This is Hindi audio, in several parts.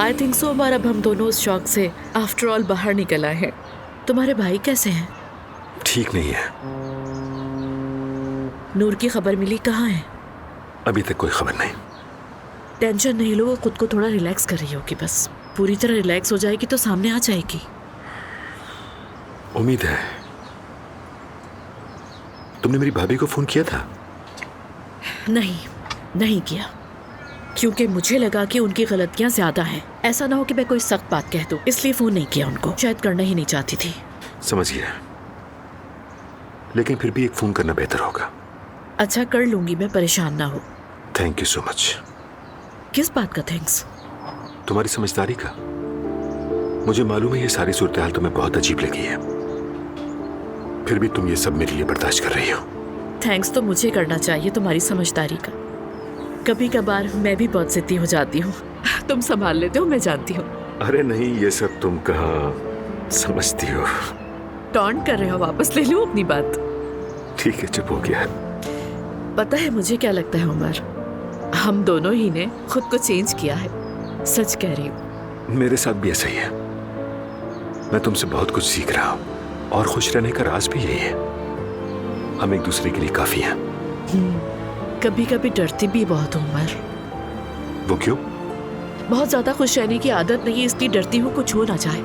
आई थिंक सो उमर, अब हम दोनों उस शौक से आफ्टर ऑल बाहर निकल आए हैं। तुम्हारे भाई कैसे हैं? ठीक नहीं है। नूर की खबर मिली? कहाँ है? अभी तक कोई खबर नहीं। टेंशन नहीं लो, वो खुद को थोड़ा रिलैक्स कर रही होगी। बस पूरी तरह रिलैक्स हो जाएगी तो सामने आ जाएगी। उम्मीद है। तुमने मेरी भाभी को फोन किया था? नहीं किया, क्योंकि मुझे लगा कि उनकी गलतियां ज्यादा हैं। ऐसा ना हो कि मैं कोई सख्त बात कह दूं, इसलिए फोन नहीं किया उनको। शायद करना ही नहीं चाहती थी। समझ गया, लेकिन फिर भी एक फोन करना बेहतर होगा। अच्छा, कर लूंगी मैं, परेशान ना हो। Thank you so much. किस बात का थैंक्स? तुम्हारी समझदारी का। मुझे मालूम है ये सारी सूरत हाल तुम्हें बहुत अजीब लगी है, फिर भी तुम ये सब मेरे लिए बर्दाश्त कर रही हो। थैंक्स तो मुझे करना चाहिए तुम्हारी समझदारी का। कभी कभार मैं भी बहुत जिद्दी हो जाती हूँ। तुम संभाल लेते हो, मैं जानती हूँ। अरे नहीं, ये सब तुम कहाँ समझती हो। टॉन्ट कर रहे हो? वापस ले लूं अपनी बात? ठीक है, चुप हो गया। पता है मुझे क्या लगता है उमर, हम दोनों ही ने खुद को चेंज किया है। सच कह रही हूँ। मेरे साथ भी ऐसा ही है। मैं तुमसे बहुत कुछ सीख रहा हूँ, और खुश रहने का राज भी यही है। हम एक दूसरे के लिए काफी हैं। कभी कभी डरती भी बहुत हूँ उमर। वो क्यों? बहुत ज्यादा खुश रहने की आदत नहीं है, इसलिए डरती हूँ कुछ हो ना जाए,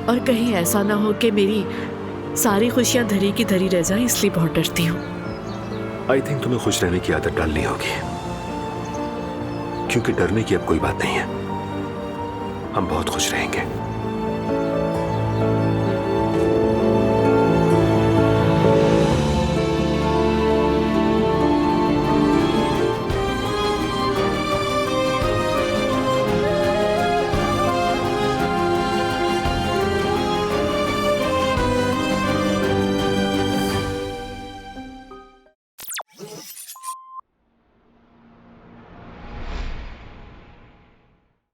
और कहीं ऐसा ना हो कि मेरी सारी खुशियां धरी की धरी रह जाएं, इसलिए बहुत डरती हूँ। आई थिंक तुम्हें खुश रहने की आदत डालनी होगी, क्योंकि डरने की अब कोई बात नहीं है। हम बहुत खुश रहेंगे।